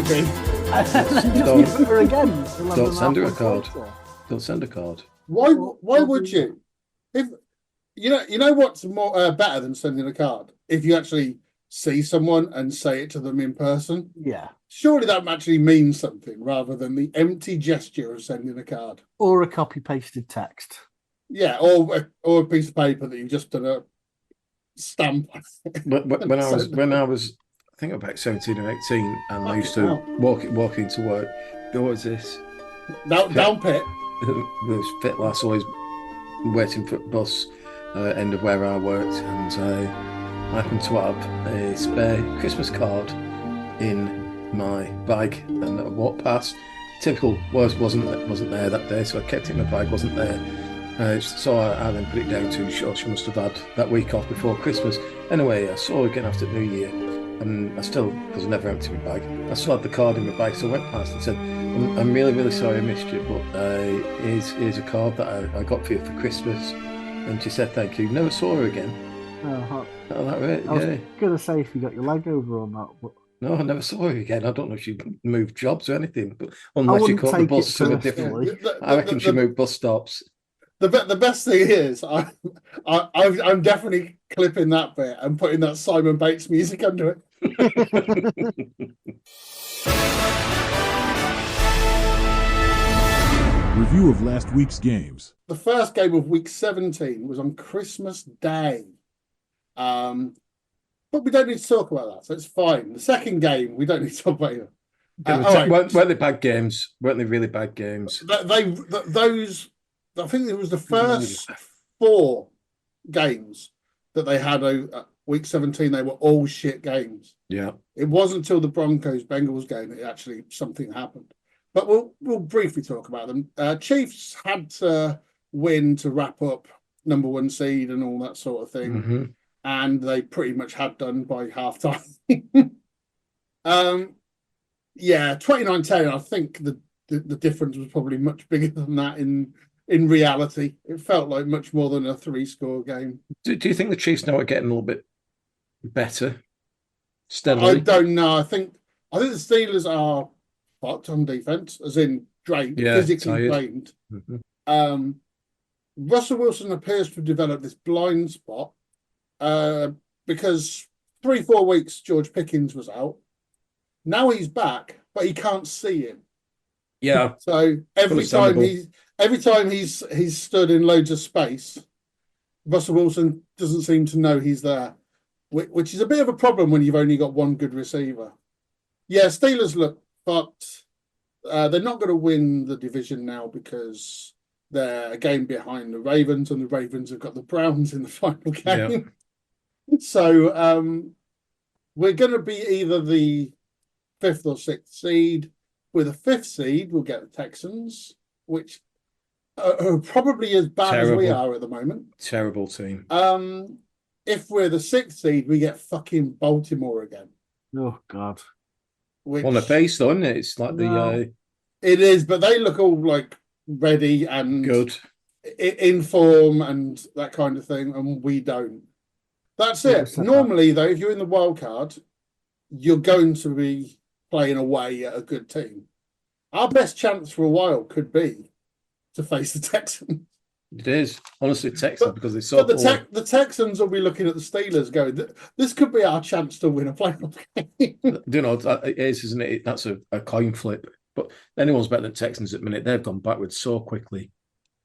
the bin. And then just Don't- give it her again. Don't send her a 11.5 card. quarter. Don't send a card. Why Well, would you? If you know what's more better than sending a card? If you actually see someone and say it to them in person. Yeah. Surely that actually means something rather than the empty gesture of sending a card. Or a copy pasted text. Yeah, or a piece of paper that you've just done a stamp. But when I was, I think about 17 or 18, and I used to walk into work. There was this down pit. this fit lass always waiting for a bus end of where I worked, and I happened to have a spare Christmas card in my bag, and I walked past. Typical wasn't there that day, so I kept it in my bag. Wasn't there, so I then put it down to she must have had that week off before Christmas. Anyway, I saw her again after New Year, and I still, because I never emptied my bag, I still had the card in my bag. So I went past and said, "I'm really, really sorry I missed you, but here's a card that I got for you for Christmas." And she said, "Thank you." Never saw her again. Oh, That right? I was Yeah. going to say if you got your leg over or not, but No, I never saw her again. I don't know if she moved jobs or anything, but unless she wouldn't caught the take bus it to a personally. different. I reckon she moved bus stops. The best thing is, I'm definitely clipping that bit and putting that Simon Bates music under it. Review of last week's games. The first game of week 17 was on Christmas Day. But we don't need to talk about that, so it's fine. The second game, we don't need to talk about it. Weren't they bad games? Weren't they really bad games? Those, I think it was the first 4 games that they had week 17. They were all shit games. Yeah. It wasn't until the Broncos-Bengals game that actually something happened. But we'll briefly talk about them. Chiefs had to win to wrap up number 1 seed and all that sort of thing. Mm-hmm. And they pretty much had done by halftime. 29-10. I think the difference was probably much bigger than that in reality. It felt like much more than a 3-score game. Do you think the Chiefs now are getting a little bit better? Steadily? I don't know. I think the Steelers are fucked on defense, as in drained, physically drained. Mm-hmm. Russell Wilson appears to have developed this blind spot because 3-4 weeks George Pickens was out. Now he's back, but he can't see him. Yeah. So every time he's stood in loads of space, Russell Wilson doesn't seem to know he's there, which is a bit of a problem when you've only got one good receiver. Yeah, Steelers look fucked. They're not going to win the division now because they're a game behind the Ravens, and the Ravens have got the Browns in the final game. Yeah. So we're going to be either the 5th or 6th seed. With a 5th seed, we'll get the Texans, which are probably as bad as we are at the moment. Terrible team. If we're the 6th seed, we get fucking Baltimore again. Oh, God. On the base, though, isn't it? It's like It is, but they look all like ready and good in form and that kind of thing, and we don't. That's it. Normally, though, if you're in the wild card, you're going to be playing away at a good team. Our best chance for a while could be to face the Texans. It is. Honestly, Texans, because they saw the Texans will be looking at the Steelers going, this could be our chance to win a playoff game. You know, it is, isn't it? That's a coin flip. But anyone's better than Texans at the minute. They've gone backwards so quickly.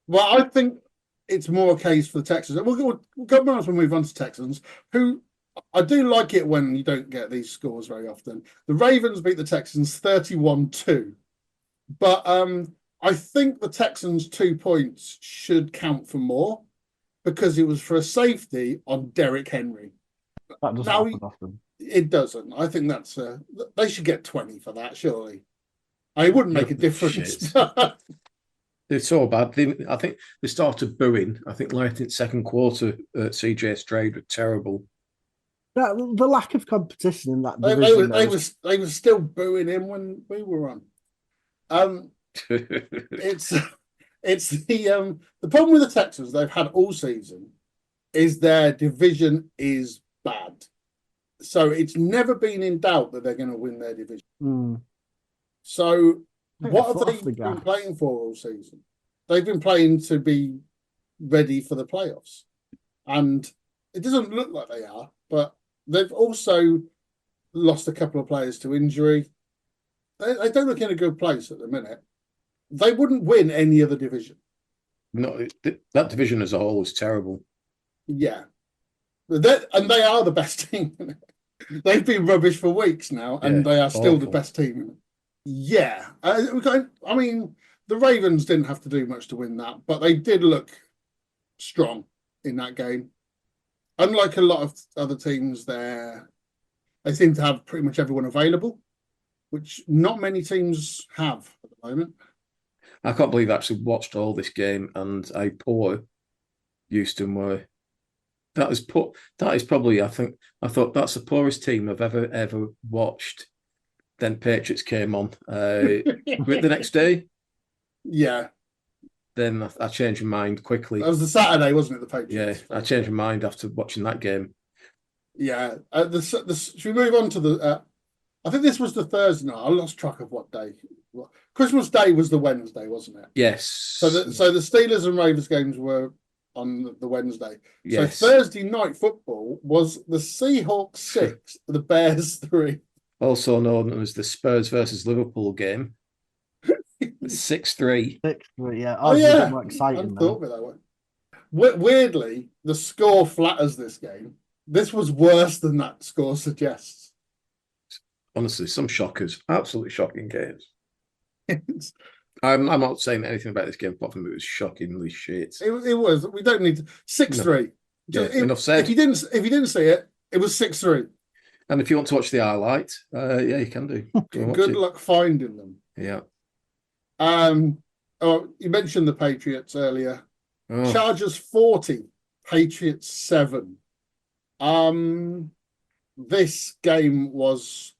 Well, I think it's more a case for the Texans. We'll move on to Texans, who I do like it when you don't get these scores very often. The Ravens beat the Texans 31-2. But I think the Texans' 2 points should count for more because it was for a safety on Derrick Henry. That doesn't happen often. It doesn't. I think that's they should get 20 for that, surely. It wouldn't make a difference. They're so bad. I think they started booing. I think late in second quarter, CJ Stroud was terrible. The lack of competition in that division. They were still booing him when we were on. It's the problem with the Texans they've had all season is their division is bad. So it's never been in doubt that they're going to win their division. So Take what the have foot they off the been gas. playing for all season? They've been playing to be ready for the playoffs. And it doesn't look like they are, but they've also lost a couple of players to injury. They don't look in a good place at the minute. They wouldn't win any other division. No, that division as a whole is terrible. Yeah. And they are the best team. They've been rubbish for weeks now, and Yeah, they are still the awful. best team. Yeah. I mean, the Ravens didn't have to do much to win that, but they did look strong in that game. Unlike a lot of other teams there, they seem to have pretty much everyone available, which not many teams have at the moment. I can't believe I actually watched all this game and how poor Houston were. That is probably, I thought that's the poorest team I've ever watched. Then Patriots came on the next day. Yeah. Then I changed my mind quickly. That was the Saturday, wasn't it? The Patriots. Yeah, I changed my mind after watching that game. Yeah. Should we move on to the? I think this was the Thursday night. I lost track of what day. Christmas Day was the Wednesday, wasn't it? Yes. So the Steelers and Ravens games were on the Wednesday. Yes. So Thursday night football was the Seahawks 6, the Bears 3. Also known as the Spurs versus Liverpool game. 6-3. 6-3, yeah. Oh yeah, more I exciting. hadn't thought of it that way. Weirdly, the score flatters this game. This was worse than that score suggests. Honestly, some shockers. Absolutely shocking games. I'm not saying anything about this game apart from it was shockingly shit. It was. We don't need to 6-3. Yeah, enough said. If you didn't see it, it was 6-3. And if you want to watch the highlight, yeah, you can do. Good luck finding them. Yeah. Oh, you mentioned the Patriots earlier. Oh. Chargers 40, Patriots 7. This game was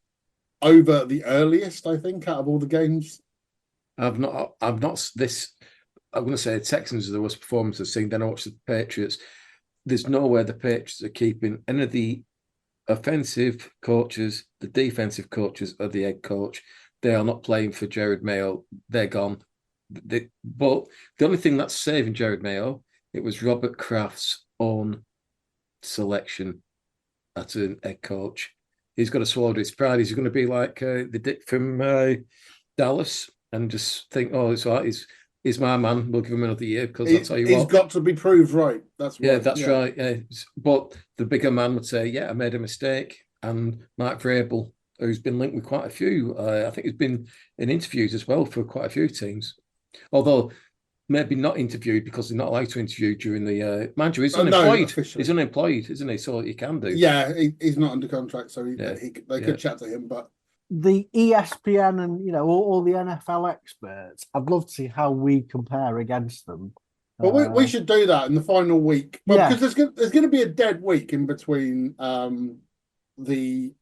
over the earliest, I think, out of all the games. I'm going to say Texans are the worst performance I've seen. Then I watched the Patriots. There's nowhere the Patriots are keeping any of the offensive coaches, the defensive coaches, or the head coach. They are not playing for Jared Mayo. They're gone. But the only thing that's saving Jared Mayo, it was Robert Kraft's own selection as an head coach. He's got to swallow his pride. He's going to be like the Dick from Dallas and just think, oh, it's all right. He's my man. We'll give him another year because I'll tell you he's what. got to be proved right. That's right. That's right. Yeah. But the bigger man would say, yeah, I made a mistake. And Mark Vrabel, who's been linked with quite a few, I think he's been in interviews as well for quite a few teams. Although maybe not interviewed because they're not allowed to interview during the. Mind you, he's unemployed. He's unemployed, isn't he? So he can do. Yeah, he's not under contract, so they could chat to him. But the ESPN and all the NFL experts, I'd love to see how we compare against them. Well, we should do that in the final week. Well, because there's going to be a dead week in between the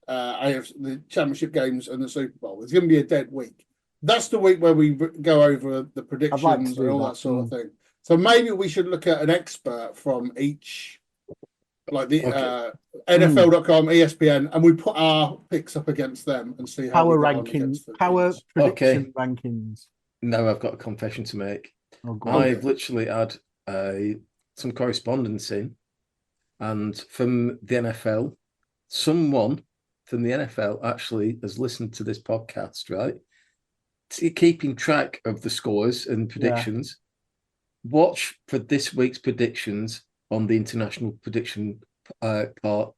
championship games and the Super Bowl. There's going to be a dead week. That's the week where we go over the predictions and all that sort of thing. So maybe we should look at an expert from each, like the NFL.com, ESPN, and we put our picks up against them and see how power rankings, power prediction rankings. Now I've got a confession to make. Oh, I've literally had some correspondence in, and from the NFL, someone from the NFL actually has listened to this podcast, right? Keeping track of the scores and predictions. Watch for this week's predictions on the international prediction part.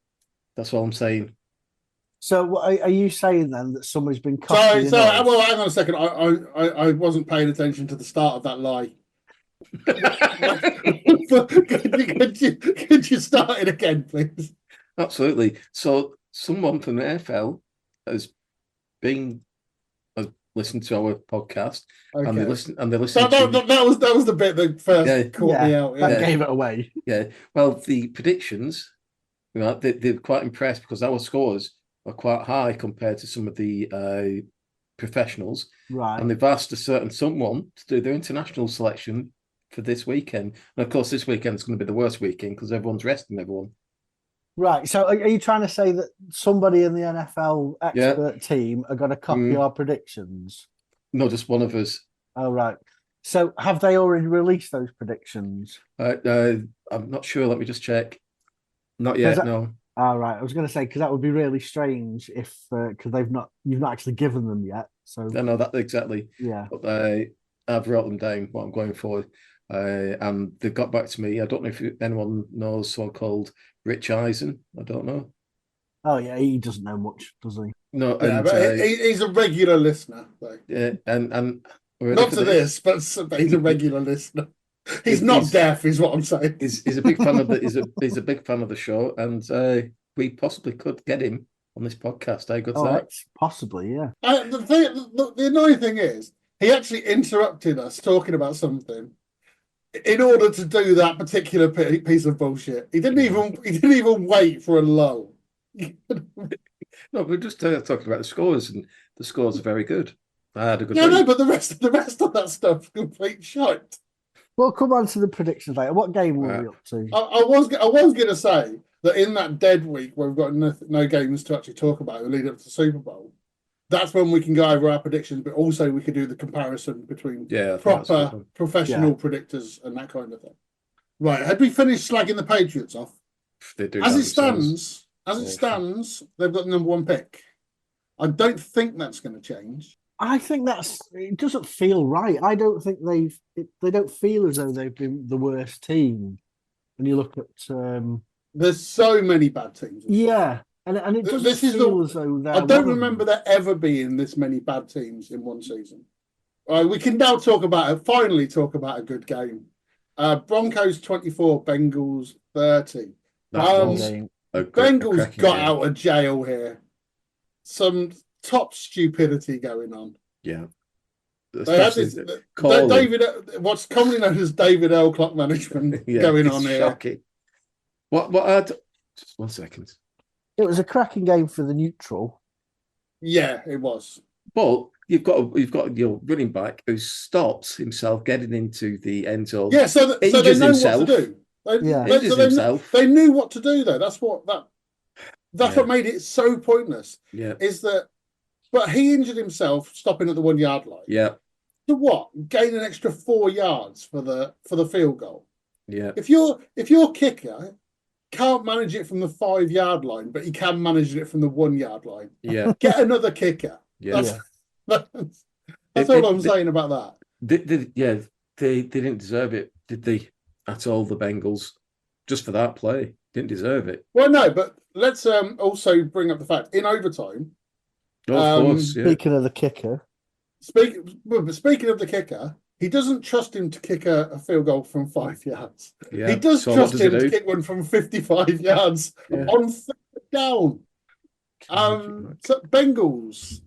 That's all I'm saying. So are you saying then that somebody's been copying? Sorry. Well, hang on a second. I wasn't paying attention to the start of that lie. could you start it again, please? Absolutely. So someone from the NFL has listened to our podcast, and they listen. That was the bit that first caught me out. That gave it away. Yeah. Well, the predictions, they're quite impressed because our scores are quite high compared to some of the professionals, right? And they've asked a certain someone to do their international selection for this weekend. And of course, this weekend is going to be the worst weekend because everyone's resting everyone. Right. So are you trying to say that somebody in the NFL expert team are going to copy our predictions? No, just one of us. Oh, right. So have they already released those predictions? I'm not sure. Let me just check. Not yet. Because No. All right. I was going to say, because that would be really strange if, because you've not actually given them yet. So, No, that exactly. yeah. But I've wrote them down what I'm going for, and they've got back to me. I don't know if anyone knows someone called Rich Eisen. I don't know. Oh, yeah. He doesn't know much, does he? No, Yeah, and but he's a regular listener, though. and Not to this, but he's a regular listener. He's not deaf, is what I'm saying. He's a big fan of the he's a big fan of the show, and we possibly could get him on this podcast. How good's that? Possibly, yeah. The annoying thing is, he actually interrupted us talking about something in order to do that particular piece of bullshit. He didn't even wait for a lull. No, we're just talking about the scores, and the scores are very good. I had a good. Yeah, no, but the rest of that stuff complete shite. We'll come on to the predictions later. What game were we up to? I was going to say that in that dead week where we've got no games to actually talk about the lead up to the Super Bowl, that's when we can go over our predictions, but also we could do the comparison between proper professional predictors and that kind of thing. Right, had we finished slagging the Patriots off? As it stands, they've got the number one pick. I don't think that's going to change. I think it doesn't feel right. I don't think they don't feel as though they've been the worst team. When you look at there's so many bad teams. Yeah, and it doesn't feel as though I don't remember there ever being this many bad teams in one season. We can now finally talk about a good game. Broncos 24, Bengals 30. Bengals got out of jail here. Some top stupidity going on. Yeah. They had this, what's commonly known as David L. clock management going on here. Shocking. What just 1 second. It was a cracking game for the neutral. Yeah, it was. But you've got your running back who stops himself getting into the end zone. Yeah, so they know what to do. They knew what to do though. That's what made it so pointless. Yeah. But he injured himself stopping at the 1 yard line. Yeah. To what? Gain an extra 4 yards for the field goal. Yeah. If your kicker can't manage it from the 5 yard line, but he can manage it from the 1 yard line. Yeah. Get another kicker. Yeah. That's all I'm saying about that. They didn't deserve it, did they? At all, the Bengals, just for that play, didn't deserve it. Well, no, but let's also bring up the fact in overtime. Of course. Yeah. Speaking of the kicker, speaking of the kicker, he doesn't trust him to kick a field goal from 5 yards. Yeah. He does trust him to kick one from 55 yards on third down. So Bengals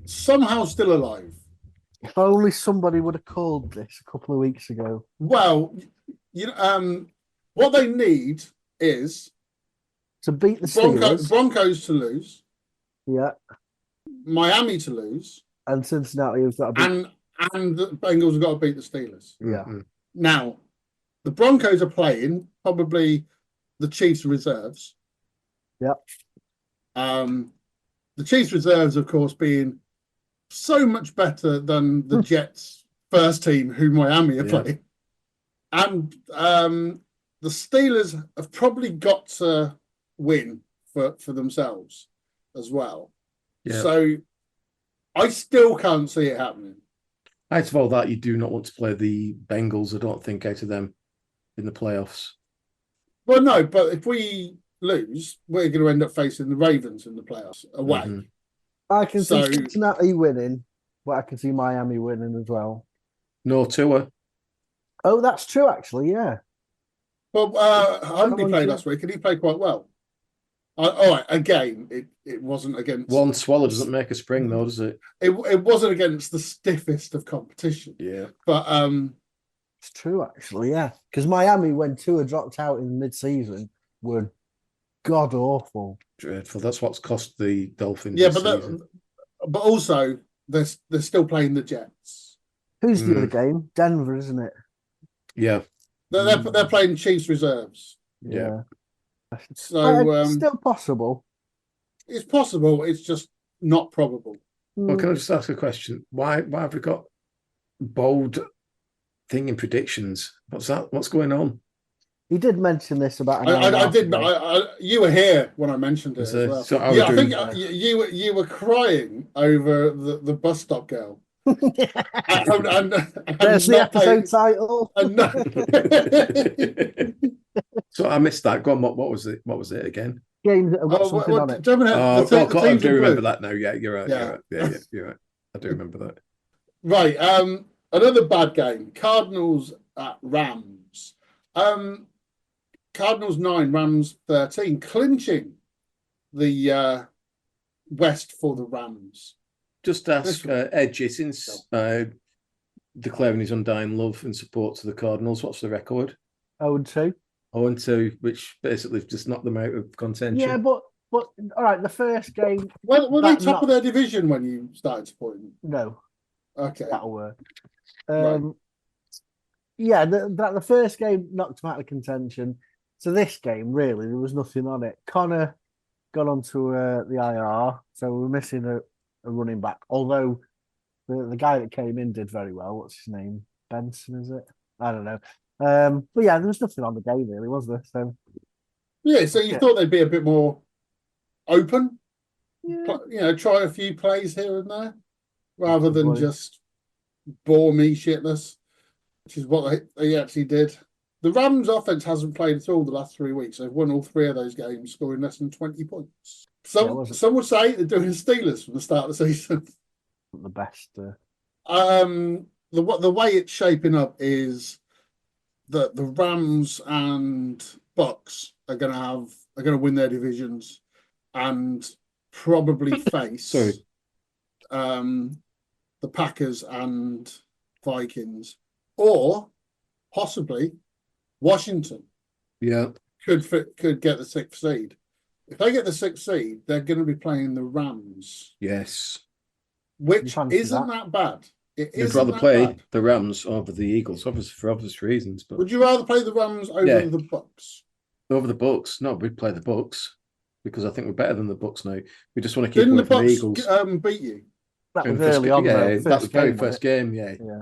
somehow still alive. If only somebody would have called this a couple of weeks ago. Well, what they need is to beat the Steelers, Broncos to lose. Yeah. Miami to lose. And Cincinnati has got to beat. And the Bengals have got to beat the Steelers. Yeah. Mm-hmm. Now, the Broncos are playing probably the Chiefs reserves. Yep. The Chiefs reserves, of course, being so much better than the Jets first team, who Miami are playing. And the Steelers have probably got to win for themselves as well. Yeah. So I still can't see it happening. Out of all that, you do not want to play the Bengals, I don't think, out of them in the playoffs. Well, no, but if we lose, we're going to end up facing the Ravens in the playoffs away. Mm-hmm. I can see Cincinnati winning, but I can see Miami winning as well. No Tua. Oh, that's true, actually, yeah. Well, Huntley played last week, and he played quite well. All right, again, it wasn't against... One swallow doesn't make a spring, though, does it? It wasn't against the stiffest of competition. Yeah. But... it's true, actually, yeah. Because Miami, when Tua dropped out in mid-season, were god-awful. Dreadful. That's what's cost the Dolphins. Yeah, but also, they're still playing the Jets. Who's the other game? Denver, isn't it? Yeah. They're playing Chiefs reserves. Yeah. So it's still possible. It's possible. It's just not probable. Well, can I just ask a question? Why have we got bold thing in predictions? What's that? What's going on? He did mention this about an hour and a I half did. ago. You were here when I mentioned it as well. So I was Yeah, I think doing. you were crying over the bus stop girl. And There's the not episode paying- title. and not- So I missed that. Go on. What was it? What was it again? Games that have got Oh, something on it. Oh, the God, I teams do in remember blue. that now. Yeah, you're right. Yeah. You're right. Yeah, you're right. I do remember that. Right. Another bad game. Cardinals at Rams. Cardinals 9, Rams 13, clinching the West for the Rams. Just ask Edgy, since declaring his undying love and support to the Cardinals, what's the record? 0-2. 0-2, which basically just knocked them out of contention. Yeah, but all right. The first game, Were they That top of not- their division when you started supporting them? no, Okay. that'll work. Right. Yeah, the first game knocked them out of contention. So this game, really, there was nothing on it. Connor got onto the IR, so we're missing a running back. Although the guy that came in did very well. What's his name? Benson, is it? I don't know. But yeah, there was nothing on the game, really, was there? So Yeah, so you thought they'd be a bit more open, yeah, try a few plays here and there, rather than Probably. just bore me shitless, which is what they actually did. The Rams offense hasn't played at all the last 3 weeks. They've won all 3 of those games, scoring less than 20 points. Some would say they're doing Steelers from the start of the season. the best. The way it's shaping up is that the Rams and Bucks are going to win their divisions and probably face the Packers and Vikings, or possibly Washington. Yeah. Could get the 6th seed. If they get the 6th seed, they're going to be playing the Rams, Yes. which fancy isn't that? that bad. It I'd isn't rather that play bad. the Rams over the Eagles, obviously for obvious reasons. But Would you rather play the Rams over Yeah. the Bucks? over the Bucks, no, we'd play the Bucks because I think we're better than the Bucks now. We just want to keep Didn't away the from the Bucks Eagles. beat you? That In was the first early ga- on. yeah, though. that was the very game, first game. Yeah, wasn't it? Yeah.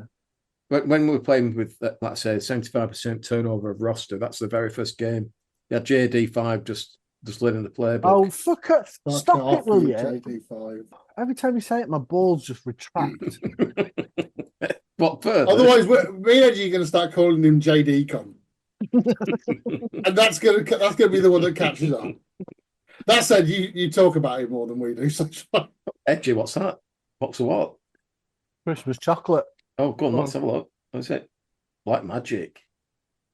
but when we were playing with, let's say, 75% turnover of roster, that's the very first game. You had JD5 just learning the playbook. Oh, fuck it. Stop off, it, will you you? JD5. Every time you say it, my balls just retract. What further? Otherwise, me and you are going to start calling him JD Con, and that's going to be the one that catches on. That said, you talk about it more than we do. So it's fine. Edgy, what's that? Box of what? Christmas chocolate. Oh, go on, Go let's have a look. What is it? Black magic.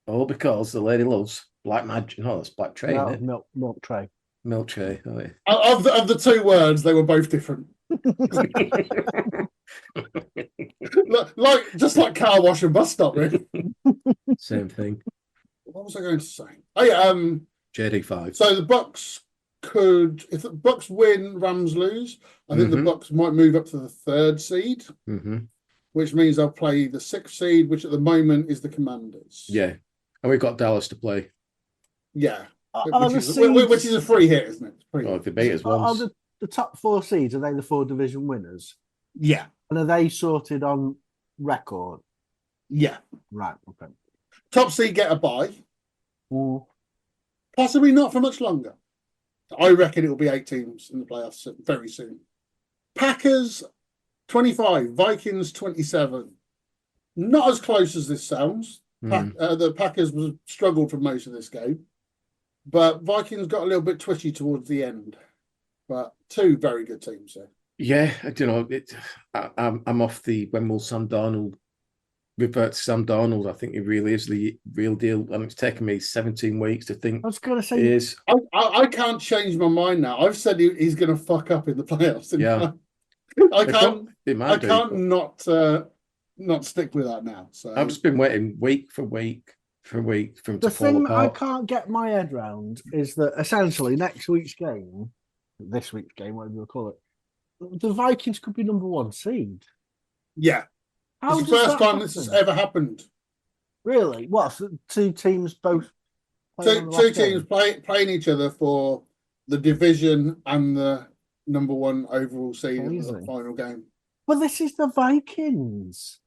All because the lady loves black magic. No, that's black tray, Out isn't of it? milk tray. Milk tray. Oh, yeah. Of the 2 words, they were both different. like car wash and bus stop. Really. Same thing. What was I going to say? Oh yeah. JD5. So the Bucks if the Bucks win, Rams lose. I think the Mhm. Bucks might move up to the 3rd seed, Mm-hmm. which means they'll play the 6th seed, which at the moment is the Commanders. Yeah. And we've got Dallas to play. Yeah. Are Which the is a free hit, isn't it? Free Oh, hit. if they beat us Are once. the top 4 seeds, are they the 4 division winners? Yeah. And are they sorted on record? Yeah. Right, okay. Top seed get a bye. Well, Possibly not for much longer. I reckon it will be 8 teams in the playoffs very soon. Packers 25, Vikings 27. Not as close as this sounds. The Packers struggled for most of this game, but Vikings got a little bit twitchy towards the end. But 2 very good teams there. Yeah, I'm off the when will Sam Darnold revert to Sam Darnold. I think he really is the real deal. And it's taken me 17 weeks to think I was going to he say, is. I can't change my mind now. I've said he's going to fuck up in the playoffs. Yeah. I can't. It might I do, can't but not stick with that now. So I've just been waiting week for week for week for him the to fall thing I apart. can't get my head round is that essentially this week's game, whatever you call it, the Vikings could be number 1 seed. yeah, How it's the does first that time this has happen? ever happened. Really? What? So 2 teams both playing on the Two last teams game? playing each other for the division and the number one overall seed in the Crazy. final game. But this is the Vikings.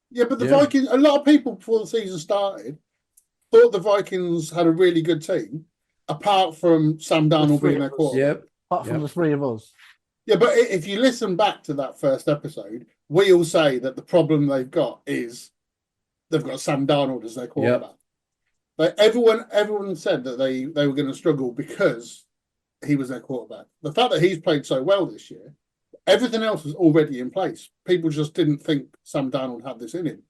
Yeah, but the Yeah. Vikings, a lot of people before the season started thought the Vikings had a really good team, apart from Sam Darnold three being their of us. quarterback. Yep. Apart from Yep. the three of us. Yeah, but if you listen back to that first episode, we all say that the problem they've got is they've got Sam Darnold as their quarterback. Like everyone said that they were going to struggle because he was their quarterback. The fact that he's played so well this year, everything else was already in place. People just didn't think Sam Darnold had this in him.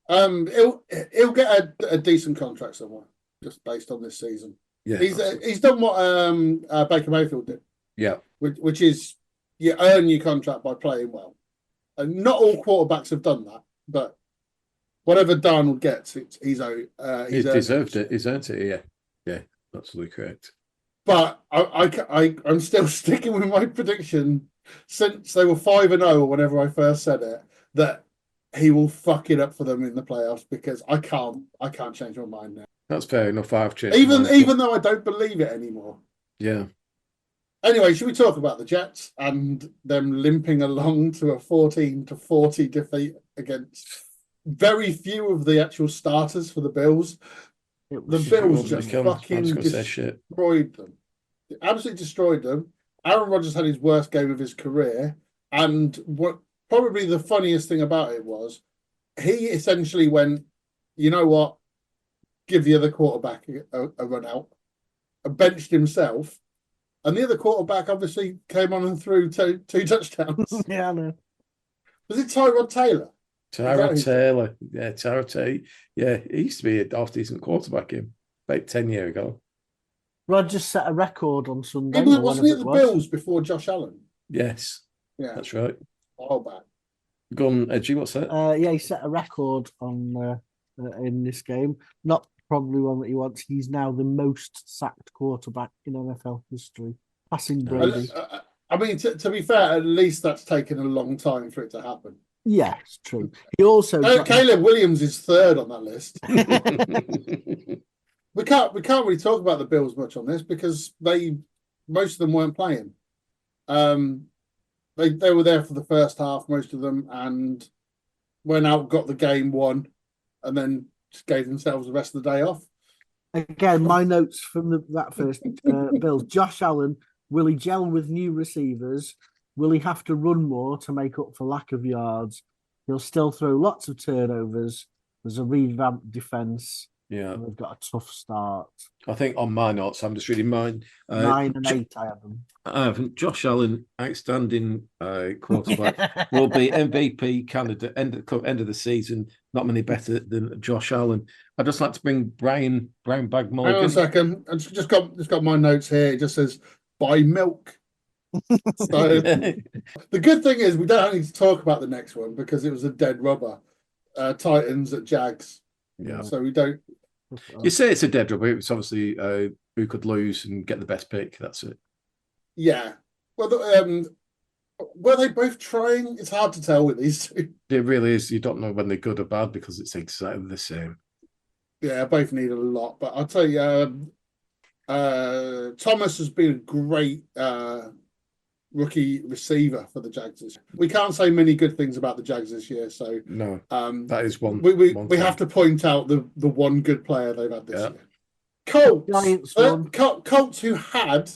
He'll get a decent contract somewhere just based on this season. Yeah. He's done what Baker Mayfield did. Yeah. Which is you earn your contract by playing well. And not all quarterbacks have done that, but whatever Darnold gets, he's deserved it. He's earned it. Yeah. Yeah. Absolutely correct. But I'm still sticking with my prediction since they were 5-0 or whenever I first said it, that he will fuck it up for them in the playoffs because I can't change my mind now. That's fair enough. I've changed. Even though I don't believe it anymore. Yeah. Anyway, should we talk about the Jets and them limping along to a 14-40 defeat against very few of the actual starters for the Bills? The Bills just fucking destroyed them. They absolutely destroyed them. Aaron Rodgers had his worst game of his career, and what probably the funniest thing about it was he essentially went, you know what, give the other quarterback a run out, and benched himself. And the other quarterback obviously came on and threw two touchdowns. Yeah, I know. Was it Tyrod Taylor? Tyrod Taylor. Yeah, Tyrod Taylor. Yeah, he used to be a half-decent quarterback about 10 years ago. Rodgers set a record on Sunday. Wasn't he at the Bills before Josh Allen? Yes. Yeah. That's right. A while back. Go on, Edgy, what's that? Yeah, he set a record on in this game. Not probably one that he wants. He's now the most sacked quarterback in NFL history, passing Brady. I mean, to be fair, at least that's taken a long time for it to happen. Yeah, it's true. He also Caleb Williams is third on that list. we can't really talk about the Bills much on this because most of them weren't playing. They were there for the first half, most of them, and went out, got the game, won, and then just gave themselves the rest of the day off. Again, my notes from that first Bills. Josh Allen, will he gel with new receivers? Will he have to run more to make up for lack of yards? He'll still throw lots of turnovers. There's a revamped defense. Yeah. They've got a tough start. I think on my notes, I'm just reading mine. 9 and 8, I have them. I have Josh Allen, outstanding quarterback, will be MVP candidate end of the season. Not many better than Josh Allen. I'd just like to bring Brian Bag Mulligan. Hang on a second. I just got my notes here. It just says buy milk. So the good thing is we don't need to talk about the next one because it was a dead rubber. Titans at Jags. Yeah. So we don't. You say it's a dead rubber. It's obviously who could lose and get the best pick. That's it. Yeah. Well, were they both trying? It's hard to tell with these two. It really is. You don't know when they're good or bad because it's exactly the same. Yeah, both need a lot. But I'll tell you, Thomas has been a great rookie receiver for the Jags this year. We can't say many good things about the Jags this year, so no, that is one. We have to point out the one good player they've had this year. Colts who had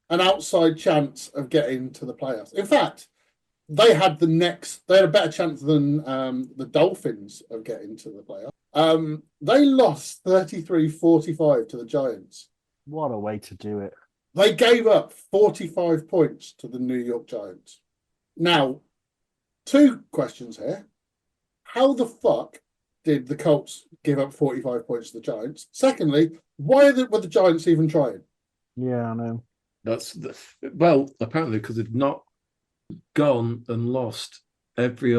an outside chance of getting to the playoffs. In fact, they had a better chance than the Dolphins of getting to the playoffs. They lost 33-45 to the Giants. What a way to do it. They gave up 45 points to the New York Giants. Now, two questions here. How the fuck did the Colts give up 45 points to the Giants? Secondly, why were the Giants even trying? Yeah, I know. Apparently because they've not gone and lost every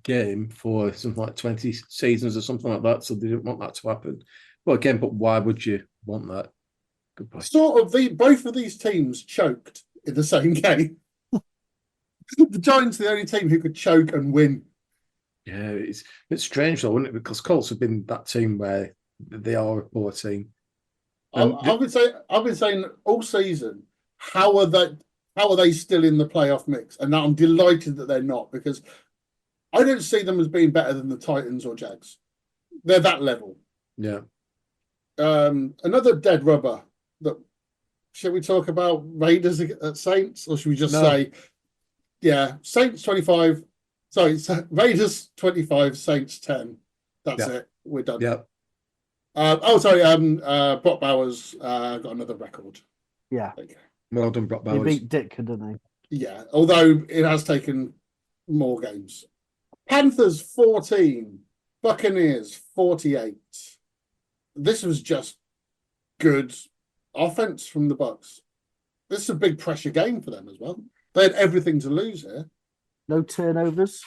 game for something like 20 seasons or something like that, so they didn't want that to happen. Well, again, but why would you want that? Goodbye. Sort of, both of these teams choked in the same game. The Giants are the only team who could choke and win. Yeah, it's strange though, isn't it? Because Colts have been that team where they are a poor team. I've been saying all season, how are they? how are they still in the playoff mix? And now I'm delighted that they're not, because I don't see them as being better than the Titans or Jags. They're that level. Yeah. Another dead rubber. That should we talk about Raiders at Saints, or should we just say, yeah, Saints 25? Sorry, Raiders 25, Saints 10. That's it. We're done. Yeah. Brock Bowers got another record. Yeah. Okay. Well done, Brock He Bowers. beat Ditka, didn't Yeah, although it has taken more games. Panthers 14, Buccaneers 48. This was just good offense from the Bucs. This is a big pressure game for them as well. They had everything to lose here. No turnovers.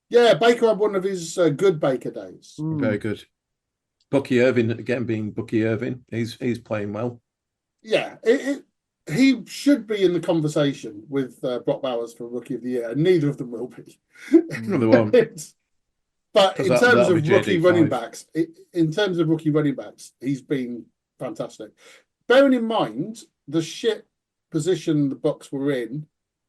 Yeah, Baker had one of his good Baker days. Very good. Bucky Irving, again, being Bucky Irving, he's playing well. Yeah, he should be in the conversation with Brock Bowers for Rookie of the Year, and neither of them will be. No, they won't. But in terms of rookie JD5. running backs, he's been fantastic. Bearing in mind the shit position the Bucs were in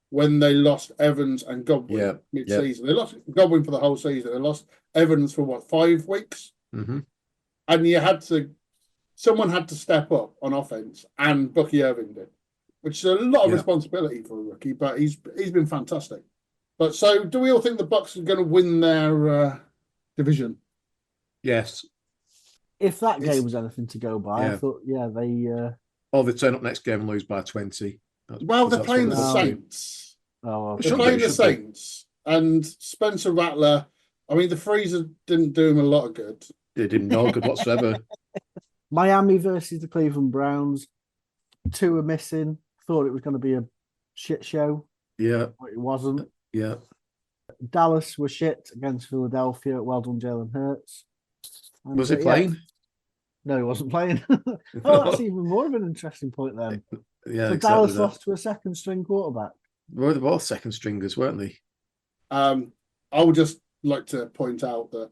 when they lost Evans and Godwin mid-season. They lost Godwin for the whole season. They lost Evans for 5 weeks? Mm-hmm. And someone had to step up on offense, and Bucky Irving did, which is a lot of responsibility for a rookie, but he's been fantastic. But so, do we all think the Bucs are going to win their division? Yes. If that game was anything to go by, I thought, they... Or they turn up next game and lose by 20. They're playing the Saints. They're playing the Saints. And Spencer Rattler, I mean, the freezer didn't do him a lot of good. They did no good whatsoever. Miami versus the Cleveland Browns. 2 are missing. Thought it was going to be a shit show. Yeah. But it wasn't. Yeah. Dallas were shit against Philadelphia. Well done, Jalen Hurts. And, Was he playing? No, he wasn't playing. That's even more of an interesting point then. Yeah, so exactly Dallas that. lost to a second-string quarterback. Well, they were both second stringers, weren't they? I would just like to point out that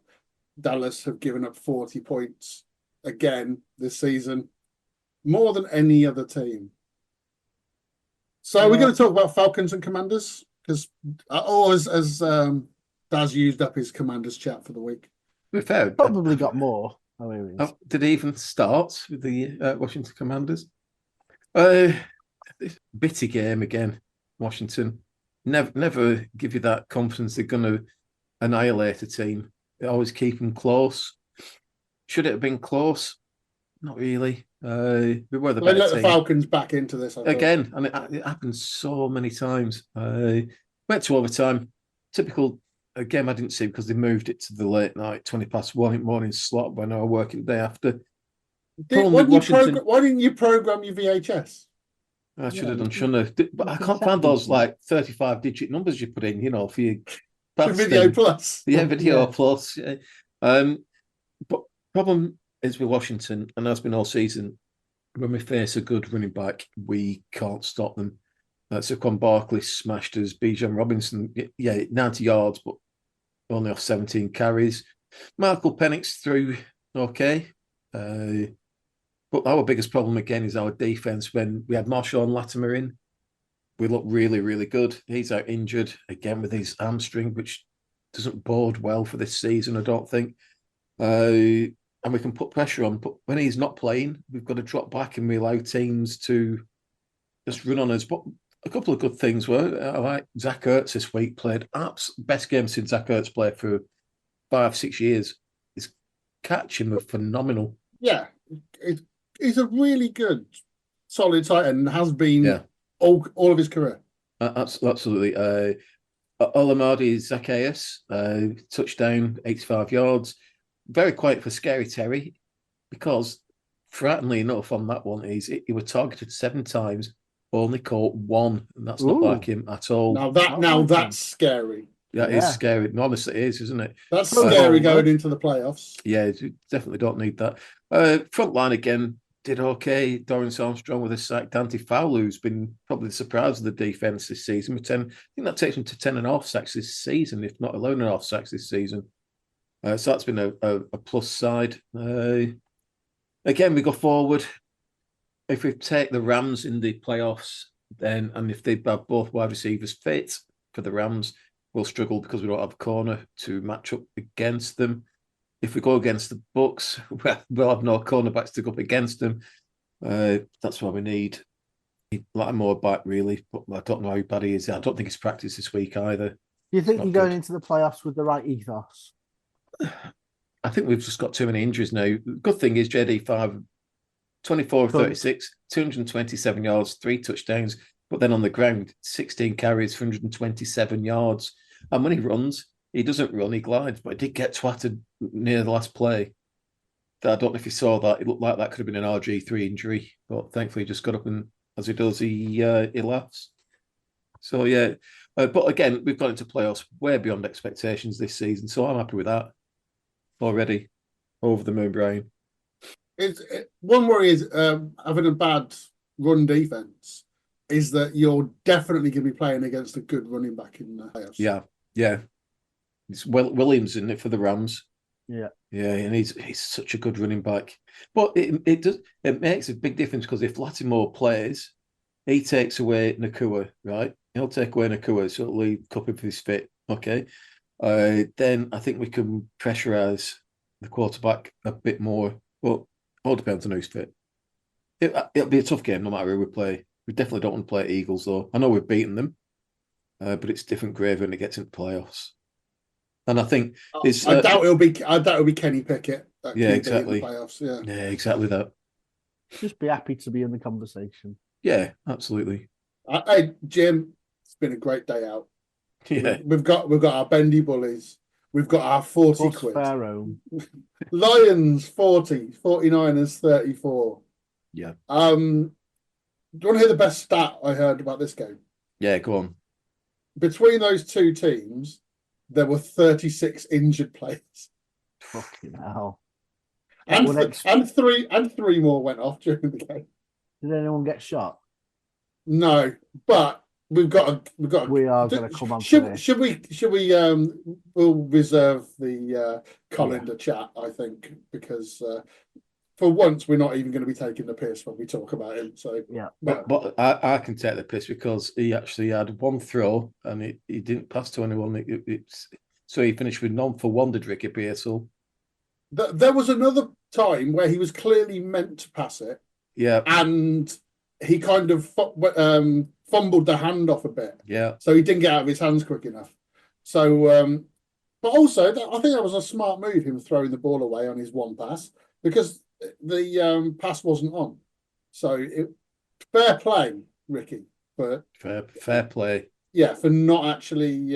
Dallas have given up 40 points again this season, more than any other team. So we're going to talk about Falcons and Commanders, because as Daz used up his Commanders chat for the week. To be fair, Probably got more. did he even start with the Washington Commanders? Bitty game again, Washington. Never give you that confidence they're going to annihilate a team. They always keep them close. Should it have been close? Not really. We were the better They let team. the Falcons back into this Again, and it happened so many times. Went to overtime. Typical game I didn't see because they moved it to the late night, 1:20 morning slot when I was working the day after. Why didn't you program your VHS? I should have done, shouldn't I? But I can't find those 35-digit numbers you put in, for your Video Plus. Yeah, Video Plus. Yeah. But problem is with Washington, and has been all season, when we face a good running back, we can't stop them. Saquon Barkley smashed us. Bijan Robinson, 90 yards, but only off 17 carries. Michael Penix threw okay. But our biggest problem again is our defense. When we had Marshawn Latimer in, we looked really, really good. He's out injured again with his hamstring, which doesn't bode well for this season, I don't think. And we can put pressure on. But when he's not playing, we've got to drop back and we allow teams to just run on us. But a couple of good things were, I like Zach Ertz this week played best game since Zach Ertz played for 5-6 years. His catching was phenomenal. Yeah, he's a really good, solid tight end and has been all of his career. Absolutely. Olamide Zacchaeus, touchdown, 85 yards. Very quiet for Scary Terry, because frighteningly enough on that one, he was targeted 7 times, only caught 1, and that's not like him at all. Now that's scary. That is scary. Honestly, it is, isn't it? That's scary going into the playoffs. Yeah, you definitely don't need that. Front line again did okay. Dorian Armstrong with a sack. Dante Fowler, who's been probably the surprise of the defense this season, with 10. I think that takes him to 10.5 sacks this season, if not 11.5 sacks this season. So that's been a plus side. Again, we go forward. If we take the Rams in the playoffs, then and if they have both wide receivers fit for the Rams, we'll struggle because we don't have a corner to match up against them. If we go against the Bucks, we'll have no cornerbacks to go up against them. That's why we need Lattimore back, really. But I don't know how bad he is. I don't think he's practiced this week either. Do you think Not you're going good. into the playoffs with the right ethos? I think we've just got too many injuries now. The good thing is JD5, 24 of Good. 36, 227 yards, 3 touchdowns. But then on the ground, 16 carries, 127 yards. And when he runs, he doesn't run, he glides. But he did get twatted near the last play. I don't know if you saw that. It looked like that could have been an RG3 injury. But thankfully, he just got up and as he does, he laughs. So, yeah. But again, we've got into playoffs way beyond expectations this season. So I'm happy with that already. Over the moon, Brian. One worry is having a bad run defense is that you're definitely going to be playing against a good running back in the playoffs. Yeah. It's Williams, isn't it, for the Rams? Yeah. Yeah, and he's such a good running back. But it makes a big difference because if Lattimore plays, he takes away Nakua, right? He'll take away Nakua, so it'll leave Cup if he's fit. Okay. Then I think we can pressurize the quarterback a bit more. But all depends on who's fit. It'll be a tough game no matter who we play. We definitely don't want to play Eagles, though. I know we've beaten them, but it's different gravy when it gets into playoffs. And I think it's. I doubt it'll be Kenny Pickett. Yeah, exactly. In the playoffs. Yeah. Yeah, exactly that. Just be happy to be in the conversation. Yeah, absolutely. Hey, Jim, it's been a great day out. Yeah, We've got our bendy bullies. We've got our 40 Plus quid. Pharaoh. Lions 40, 49ers 34. Yeah. Do you want to hear the best stat I heard about this game? Yeah, go on. Between those two teams, there were 36 injured players. Fucking hell. And, What three more went off during the game. Did anyone get shot? No, but we've got We are going to come on to should this. should we we'll reserve the Colander chat, I think, because for once we're not even going to be taking the piss when we talk about him. So Yeah. But I can take the piss because he actually had one throw and he didn't pass to anyone. So he finished with none for one, did Ricky Pearsall. There was another time where he was clearly meant to pass it, Yeah, and he kind of fumbled the hand off a bit, yeah. so he didn't get out of his hands quick enough. So, but also, I think that was a smart move, him throwing the ball away on his one pass, because the pass wasn't on. So, fair play, Ricky, for Fair play. yeah, for not actually.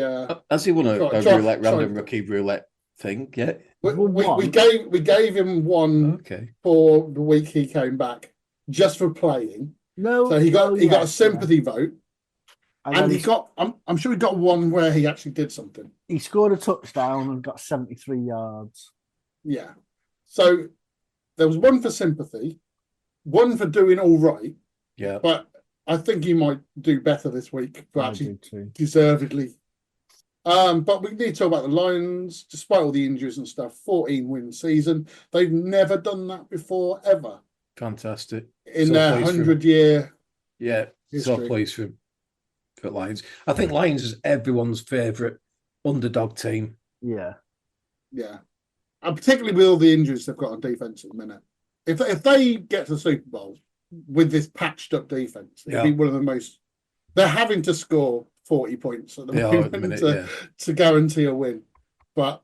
Has he won a roulette, random rookie roulette thing yet? We gave him one Okay. for the week he came back just for playing. No. So he got a yes, sympathy vote, yeah. and then he got. I'm sure he got one where he actually did something. he scored a touchdown and got 73 yards. Yeah. So there was one for sympathy, one for doing all right, Yeah. but I think he might do better this week for I actually do too. deservedly. But we need to talk about the Lions, despite all the injuries and stuff. 14-win season. They've never done that before, ever Fantastic. in So their pleased for him. 100-year. Yeah, so History. pleased for Lions. I think Lions is everyone's favourite underdog team. Yeah. Yeah, and particularly with all the injuries they've got on defense at the minute. If they get to the Super Bowl with this patched up defense, it'll be one of the most. They're having to score 40 points at the moment to guarantee a win. But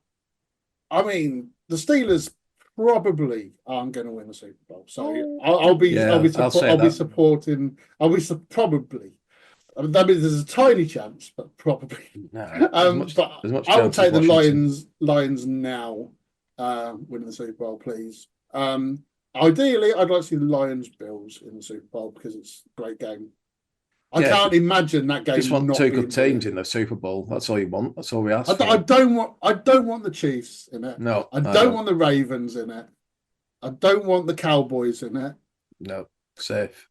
I mean, the Steelers probably aren't going to win the Super Bowl, so I'll be supporting. Probably. I mean, there's a tiny chance, but probably. No, but I would take the Lions now winning the Super Bowl, please. Ideally, I'd like to see the Lions Bills in the Super Bowl because it's a great game. I can't imagine that game. Just want two good teams in the Super Bowl. That's all you want. That's all we ask for. I don't want the Chiefs in it. No, I don't want the Ravens in it. I don't want the Cowboys in it. No, safe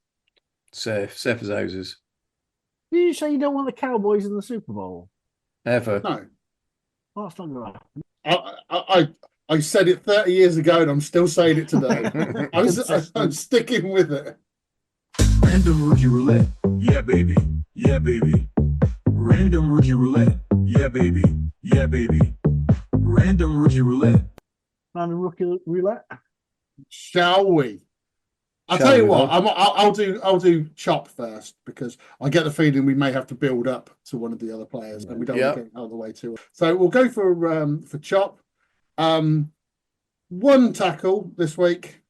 as houses. Did you say you don't want the Cowboys in the Super Bowl? Ever? No. Well, that's not going to happen. I said it 30 years ago, and I'm still saying it today. I'm sticking with it. Random rookie roulette. Yeah, baby. Yeah, baby. Random rookie roulette. Yeah, baby. Yeah, baby. Random rookie roulette. Random rookie roulette. Shall we? I'll Shall tell you we, what. Rob? I'll do Chop first because I get the feeling we may have to build up to one of the other players, and we don't want to get out of the way too. So we'll go for Chop. One tackle this week.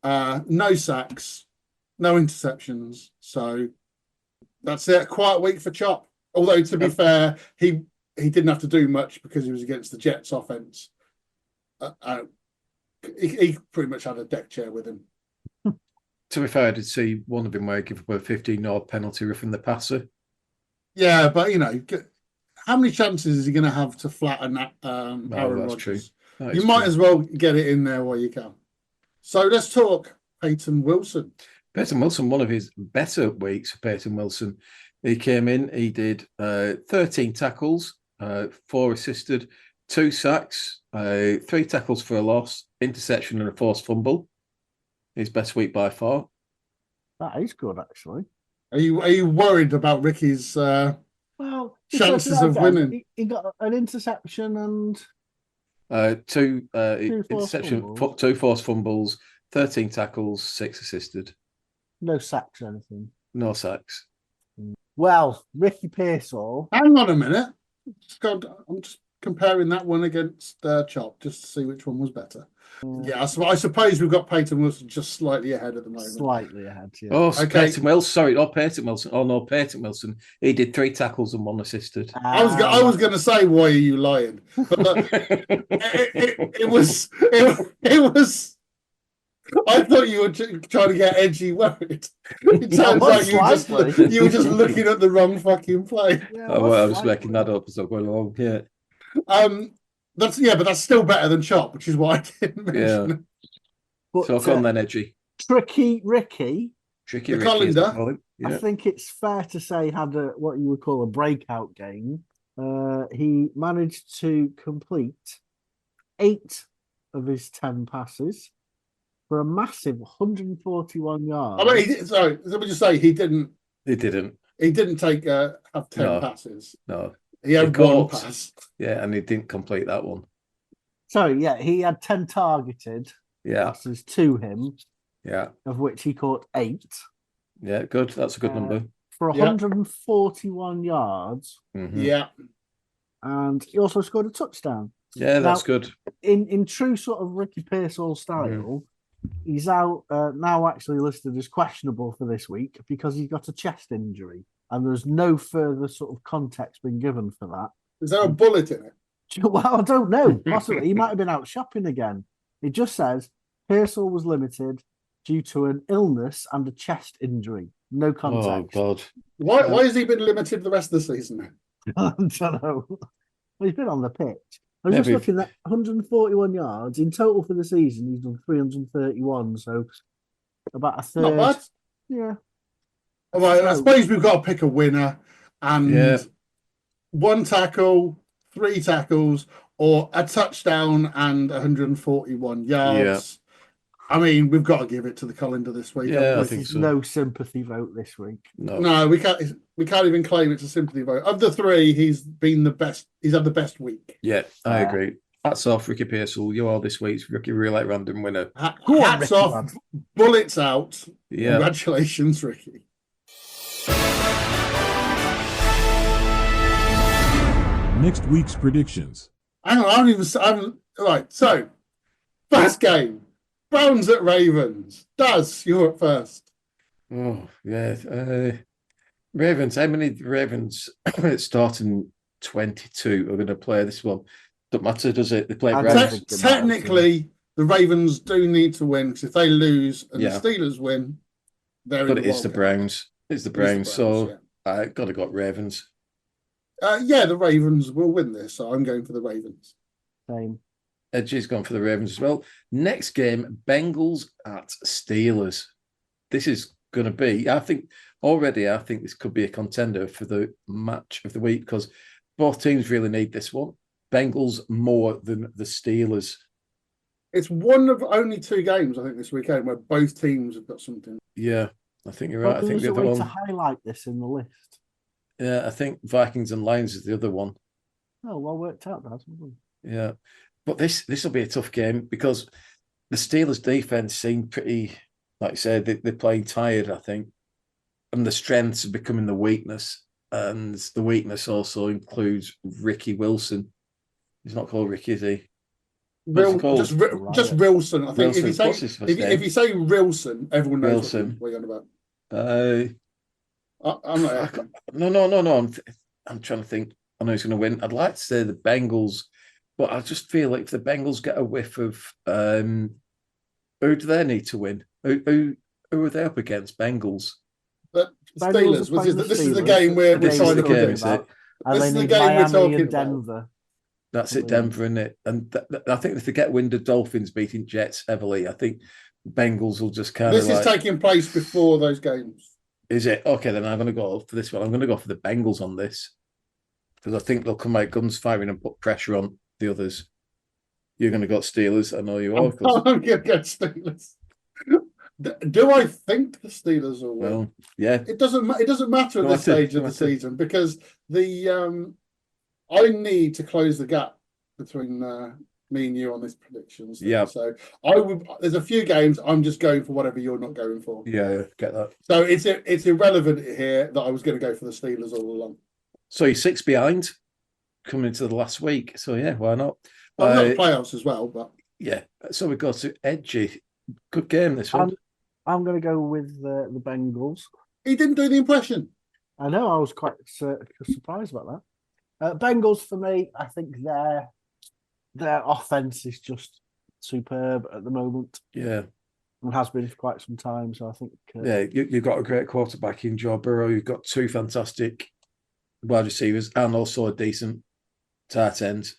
No sacks, no interceptions. So that's it. A quiet week for Chop. Although to be fair, he didn't have to do much because he was against the Jets offense. He pretty much had a deck chair with him. To be fair, I did see one of him where he gave up a 15-yard penalty roughing the passer. Yeah, but how many chances is he going to have to flatten Aaron that's Rodgers? true. You might as well get it in there while you can. So let's talk Peyton Wilson. Peyton Wilson, one of his better weeks for Peyton Wilson. He came in, he did 13 tackles, 4 assisted, 2 sacks, 3 tackles for a loss, interception and a forced fumble. His best week by far. That is good, actually. Are you worried about Ricky's chances of winning? He got an interception and 2 forced 2 forced fumbles, 13 tackles, 6 assisted. no sacks or anything. No sacks. Well, Ricky Pearsall. Hang on a minute. I'm just comparing that one against Chop just to see which one was better. Yeah, I suppose we've got Peyton Wilson just slightly ahead at the moment. Slightly ahead, yeah. Oh, Okay. Peyton Wilson. Sorry, not Peyton Wilson. Oh, no, Peyton Wilson. He did 3 tackles and 1 assisted. I was going to say, why are you lying? But it was. I thought you were trying to get edgy worried. It turns out you were just looking at the wrong fucking play. Yeah, I'm just making that up as I'm going along. Yeah. But that's still better than Chop, which is why I didn't mention it. But, So I've gone then, Edgy. Tricky Ricky. Tricky The Ricky. as Colander. they call him. I Yeah. think it's fair to say had what you would call a breakout game. He managed to complete 8 of his 10 passes for a massive 141 yards. I mean, sorry, let me just say he didn't He didn't. take have 10 No. passes. No. He had He one caught. pass. Yeah, and he didn't complete that one. Sorry, yeah, he had 10 targeted Yeah. passes to him, Yeah. of which he caught 8 Yeah, good. That's a good number. for Yeah. 141 yards, Mhm. Yeah. and he also scored a touchdown. Yeah, that's Now- good. In true sort of Ricky Pearsall style, he's out now actually listed as questionable for this week because he's got a chest injury, and there's no further sort of context been given for that. Is there a bullet in it? Well, I don't know. Possibly he might have been out shopping again. It just says Pearsall was limited due to an illness and a chest injury. No Oh, context. God. Why has he been limited the rest of the season? I don't know. Well, he's been on the pitch. I was Maybe. just looking at 141 yards in total for the season. He's done 331, so about a third. Not bad. Yeah. All right, I suppose we've got to pick a winner, and Yeah. 1 tackle, 3 tackles, or a touchdown and 141 yards. I mean, we've got to give it to the Colander this week. Yeah, haven't I we? think There's so. no sympathy vote this week. No. No, we can't. We can't even claim it's a sympathy vote. Of the 3, he's been the best. He's had the best week. Yeah, I agree. Hats off, Ricky Pearsall. You are this week's Ricky Roulette random winner. Go on, Hats Ricky, off, lad. bullets out. Yeah. Congratulations, Ricky. Next week's predictions. Hang on, I haven't. Right, so first game, Browns at Ravens. Daz, you're up first. Oh, yeah. Ravens, how many Ravens starting 22 are going to play this one? Don't matter, does it? They play I Browns. don't think it matters, Technically, the Ravens do need to win because if they lose and Yeah. the Steelers win, they're But in it is the wild card. Browns. It's the Browns. It's the So Browns, I got to got Ravens. yeah, the Ravens will win this, so I'm going for the Ravens. Same. Edgy's gone for the Ravens as well. Next game, Bengals at Steelers. This is going to be, I think this could be a contender for the match of the week because both teams really need this one. Bengals more than the Steelers. It's one of only 2 games, I think, this weekend where both teams have got something. Yeah. I think you're Well, right. I think there's the a other way one. to highlight this in the list. Yeah, I think Vikings and Lions is the other one. Oh, well worked out, Dad. Yeah, but this will be a tough game because the Steelers' defense seemed pretty, like you said, they're playing tired. I think, and the strengths are becoming the weakness, and the weakness also includes Ricky Wilson. He's not called Ricky, is he? What's he called? Just Wilson. I think Wilson. What's his first name? if you say Wilson, everyone knows Wilson. what you're on about. I'm not happy. No. I'm trying to think. I know who's going to win. I'd like to say the Bengals, but I just feel like if the Bengals get a whiff of who do they need to win? Who are they up against? Bengals. But Bengals Steelers. This is the Steelers. game we're This trying is the to game, predict. is it? And This they is the need game we're Miami talking and about. Denver. That's it, Denver, isn't it? And I think if they get wind of Dolphins beating Jets heavily, I think Bengals will just kind of This is taking place before those games. Is it? Okay, then I'm going to go for this one. I'm going to go for the Bengals on this because I think they'll come out guns firing and put pressure on the others. You're going to go Steelers. I know you are. I'm going to go Steelers. Do I think the Steelers will win? Well, yeah. It doesn't matter at this stage of the season because I need to close the gap between me and you on this predictions. Yeah. So there's a few games I'm just going for whatever you're not going for. Yeah, get that. So it's irrelevant here that I was going to go for the Steelers all along. So you're 6 behind coming into the last week. So yeah, why not? Well, not the playoffs as well, but yeah. So we go to Edgy. Good game this one. I'm going to go with the Bengals. He didn't do the impression. I know. I was quite surprised about that. Bengals for me. I think their offense is just superb at the moment. Yeah, and has been for quite some time. So I think you've got a great quarterback in Joe Burrow. You've got two fantastic wide receivers and also a decent tight end.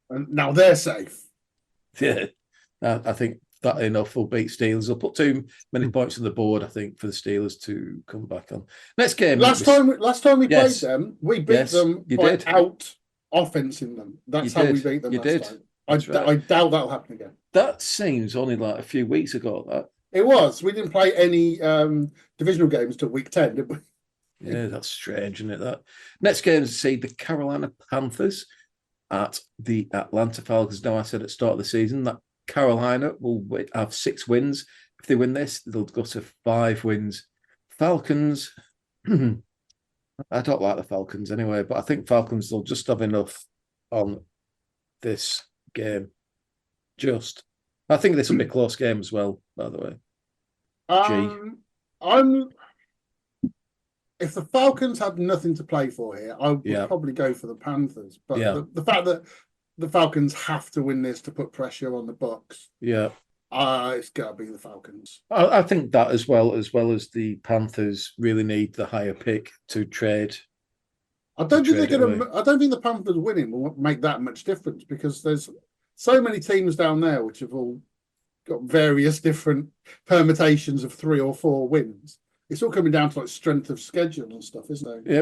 And now they're safe. Yeah, I think that enough will beat Steelers. They'll put too many points on the board, I think, for the Steelers to come back on. Next game. Last time we played them, we beat them by out offensing them. That's how we beat them last time. I doubt that'll happen again. That seems only like a few weeks ago, that. It was. We didn't play any divisional games till week 10, did we? Yeah, that's strange, isn't it? That next game is to see the Carolina Panthers at the Atlanta Falcons. Now, I said at the start of the season that Carolina will have 6 wins. If they win this, they'll go to 5 wins. Falcons, I don't like the Falcons anyway, but I think Falcons will just have enough on this game. I think this will be a close game as well, by the way. If the Falcons had nothing to play for here, I would probably go for the Panthers. But the fact that the Falcons have to win this to put pressure on the Bucs, it's got to be the Falcons. I think that as well as the Panthers really need the higher pick to trade. I don't think the Panthers winning will make that much difference because there's so many teams down there which have all got various different permutations of 3 or 4 wins. It's all coming down to like strength of schedule and stuff, isn't it?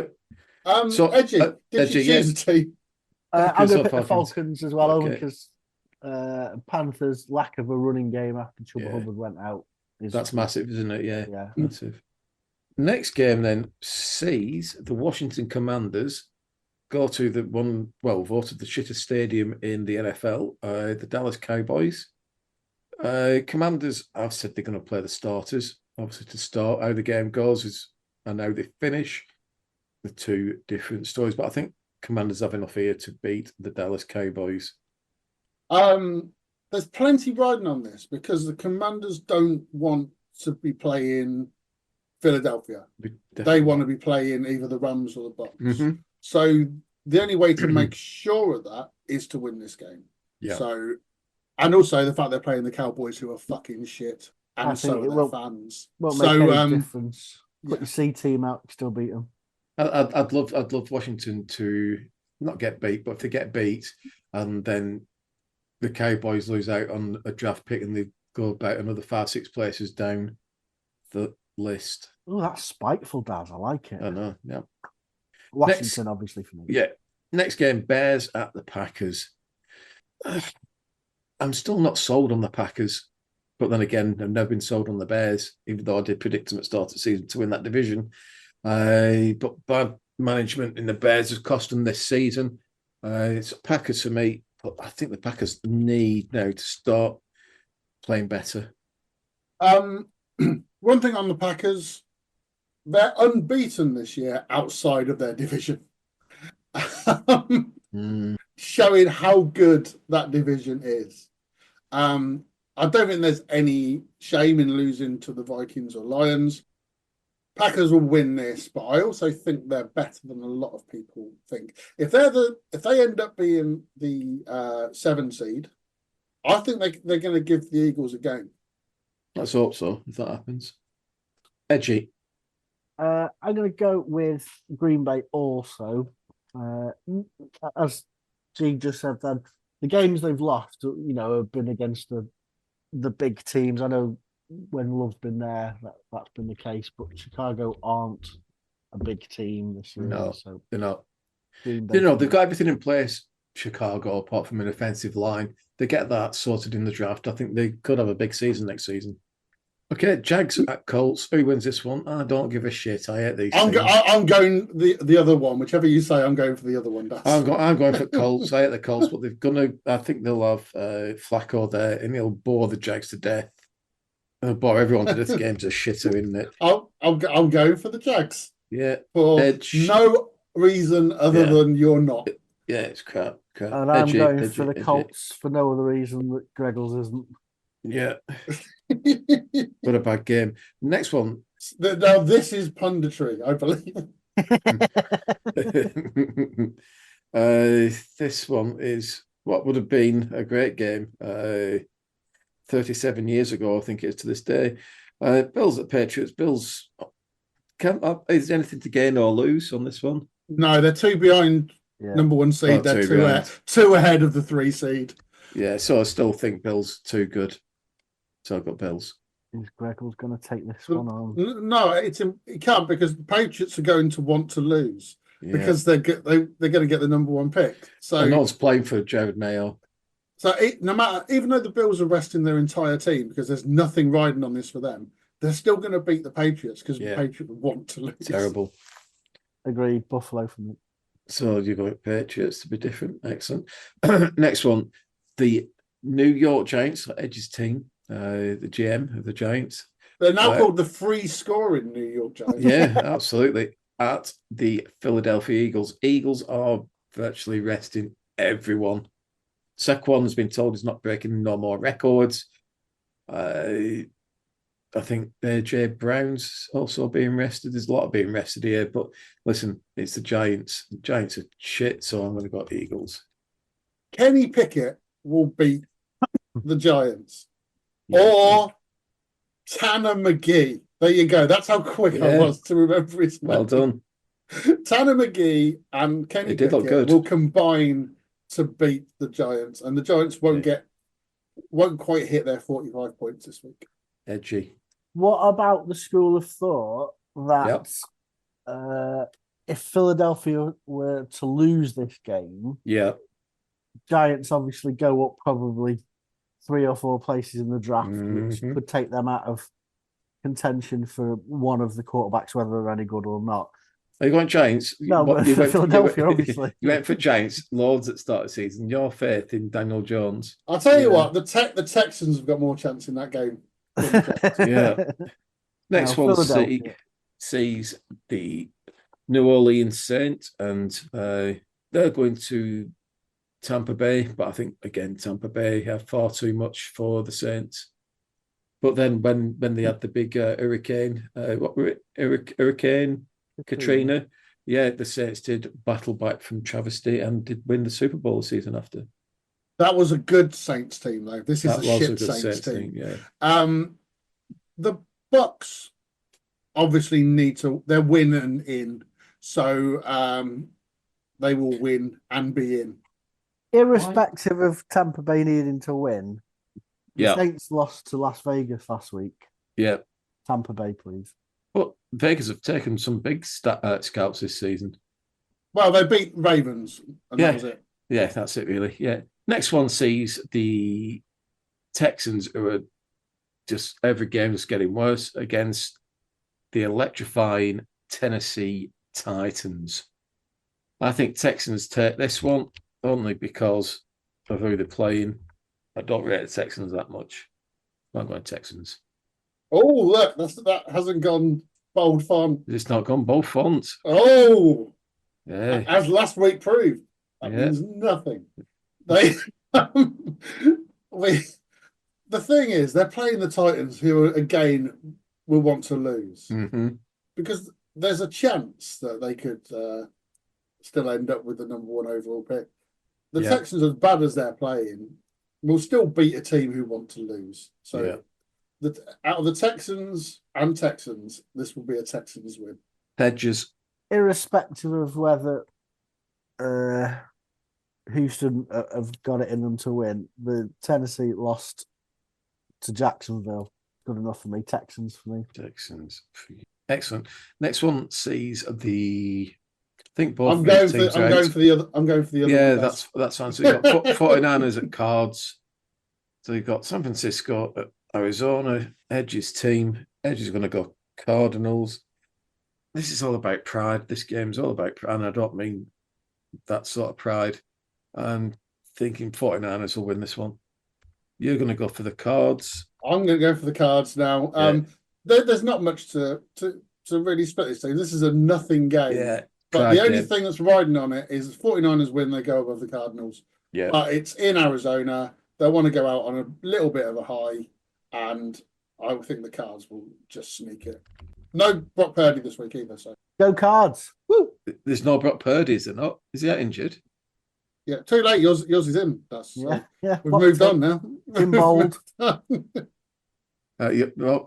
Yep. So Edgy, did you choose a team? I'm going to pick the Falcons as well, only because Panthers' lack of a running game after Chuba Hubbard went out. That's massive, isn't it? Yeah, massive. Next game then sees the Washington Commanders go to voted the shittest stadium in the NFL, the Dallas Cowboys. Commanders, I've said they're going to play the starters. Obviously, to start, how the game goes and how they finish, the 2 different stories. But I think Commanders have enough here to beat the Dallas Cowboys. There's plenty riding on this because the Commanders don't want to be playing Philadelphia. They want to be playing either the Rams or the Bucs. Mm-hmm. So the only way to make sure of that is to win this game. Yeah. So, and also the fact they're playing the Cowboys, who are fucking shit, and so are their fans. Won't make any difference. Put your C team out, still beat them. I'd love Washington to not get beat, but if they get beat and then the Cowboys lose out on a draft pick and they go about another 5-6 places down the list. Oh, that's spiteful, Dad. I like it. I know, yeah. Washington, obviously, for me. Yeah. Next game, Bears at the Packers. I'm still not sold on the Packers. But then again, I've never been sold on the Bears, even though I did predict them at the start of the season to win that division. But bad management in the Bears has cost them this season. It's Packers for me, but I think the Packers need now to start playing better. One thing on the Packers, they're unbeaten this year outside of their division. Showing how good that division is. I don't think there's any shame in losing to the Vikings or Lions. Packers will win this, but I also think they're better than a lot of people think. If they end up being the 7 seed, I think they're going to give the Eagles a game. Let's hope so, if that happens. Edgy. I'm going to go with Green Bay also. As G just said, then the games they've lost, have been against the big teams. I know when Love's been there, that's been the case, but Chicago aren't a big team this year. No, so they're not. They've got everything in place, Chicago, apart from an offensive line. They get that sorted in the draft. I think they could have a big season next season. Okay, Jags at Colts. Who wins this one? I don't give a shit. I hate these I'm going the other one. Whichever you say, I'm going for the other one. I'm going for Colts. I hate the Colts, but I think they'll have Flacco there, and he'll bore the Jags to death. He'll bore everyone to death. The game's a shitter, isn't it? I'm going for the Jags. Yeah. For no reason other than you're not. Yeah, it's crap. And I'm going for the Colts for no other reason that Greggles isn't. Yeah. What a bad game. Next one. Now, this is punditry, I believe. This one is what would have been a great game 37 years ago, I think it is to this day. Bills at Patriots. Bills, is there anything to gain or lose on this one? No, they're 2 behind number 1 seed. They're two ahead of the 3 seed. Yeah, so I still think Bills too good. So I've got Bills. Is Greggles going to take this one on? No, it can't, because the Patriots are going to want to lose because they're going to get the number 1 pick. So and no one's playing for Jared Mayo. So no matter, even though the Bills are resting their entire team because there's nothing riding on this for them, they're still going to beat the Patriots because the Patriots want to lose. Terrible. Agreed. Buffalo for me. So you've got Patriots to be different. Excellent. Next one, the New York Giants, Edge's team, the GM of the Giants. They're now called the free scoring New York Giants. Yeah, absolutely. At the Philadelphia Eagles. Eagles are virtually resting everyone. Saquon has been told he's not breaking no more records. I think AJ Brown's also being rested. There's a lot of being rested here, but listen, it's the Giants. The Giants are shit, so I'm going to go Eagles. Kenny Pickett will beat the Giants. Or Tanner McGee. There you go. That's how quick I was to remember his name. Well done. Tanner McGee and Kenny Pickett will combine to beat the Giants, and the Giants won't quite hit their 45 points this week. Edgy. What about the school of thought that if Philadelphia were to lose this game, Giants obviously go up probably 3 or 4 places in the draft, which could take them out of contention for one of the quarterbacks, whether they're any good or not. Are you going Giants? No, but Philadelphia, obviously. You went for Giants, Lords at the start of the season. Your faith in Daniel Jones. I'll tell you what, the Texans have got more chance in that game. Next one sees the New Orleans Saints, and they're going to Tampa Bay, but I think, again, Tampa Bay have far too much for the Saints. But then when they had the big hurricane, Hurricane Katrina, the Saints did battle back from travesty and did win the Super Bowl the season after. That was a good Saints team, though. This is a shit Saints team. The Bucks obviously they're winning in, so they will win and be in. Irrespective of Tampa Bay needing to win, the Saints lost to Las Vegas last week. Yeah. Tampa Bay, please. But Vegas have taken some big scouts this season. Well, they beat Ravens, and that was it. Yeah, that's it, really. Yeah. Next one sees the Texans, who are just every game is getting worse against the electrifying Tennessee Titans. I think Texans take this one only because of who they're playing. I don't rate the Texans that much. I'm going Texans. Oh, look, that hasn't gone bold font. It's not gone both fonts. Oh, Yeah. as last week proved, that means nothing. They, the thing is, they're playing the Titans, who again will want to lose because there's a chance that they could still end up with the number 1 overall pick. The Texans, as bad as they're playing, will still beat a team who want to lose. So, out of the Texans and Texans, this will be a Texans win. Hedges. Irrespective of whether Houston have got it in them to win, the Tennessee lost to Jacksonville. Good enough for me. Texans for me. Texans. Excellent. Next one sees the. I think both. I'm going for the other. Yeah, that's fine. So you've got 49ers at Cards. So you've got San Francisco at Arizona. Edge's team. Edge is going to go Cardinals. This is all about pride. This game's all about pride, and I don't mean that sort of pride. I'm thinking 49ers will win this one. You're going to go for the Cards. I'm going to go for the Cards now. There's not much to really split this thing. This is a nothing game. Yeah. But the only thing that's riding on it is 49ers win, they go above the Cardinals. Yeah. But it's in Arizona. They want to go out on a little bit of a high, and I think the Cards will just sneak it. No Brock Purdy this week either. So go Cards. Woo! There's no Brock Purdy, is there not? Is he injured? Yeah, too late. Yours is in. Yeah. We've moved on now. In bold.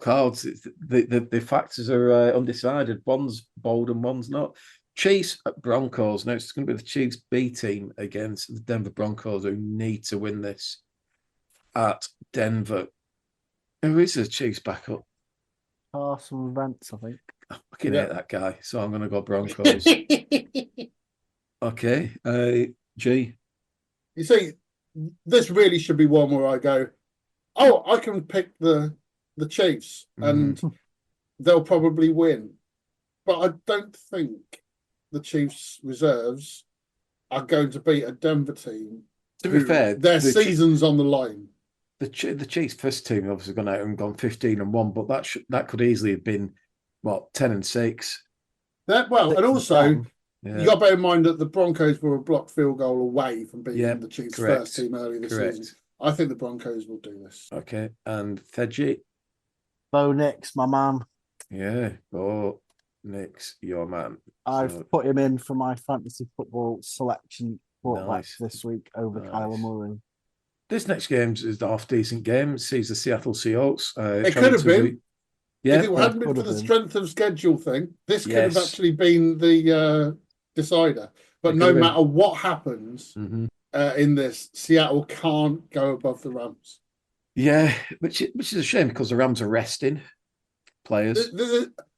Cards. The factors are undecided. One's bold and one's not. Chiefs at Broncos. Now it's going to be the Chiefs B team against the Denver Broncos, who need to win this at Denver. Who is the Chiefs backup? Carson Wentz, I think. I can hate that guy, so I'm going to go Broncos. Okay, G. You see, this really should be one where I go, oh, I can pick the Chiefs and they'll probably win. But I don't think the Chiefs reserves are going to beat a Denver team. To be fair, their season's on the line. The Chiefs' first team obviously gone out and gone 15-1, but that could easily have been 10-6. And also you got to bear in mind that the Broncos were a blocked field goal away from beating the Chiefs' first team early this season. I think the Broncos will do this. Okay, and Thedgy. Bo Nix, my man. Yeah, Bo Nix, your man. I've put him in for my fantasy football selection quarterback this week over Kyler Murray. This next game is a half-decent game. It sees the Seattle Seahawks. It could have been. If it hadn't been for the strength of schedule thing, this could have actually been the decider. But no matter what happens in this, Seattle can't go above the Rams. Yeah, which is a shame because the Rams are resting players.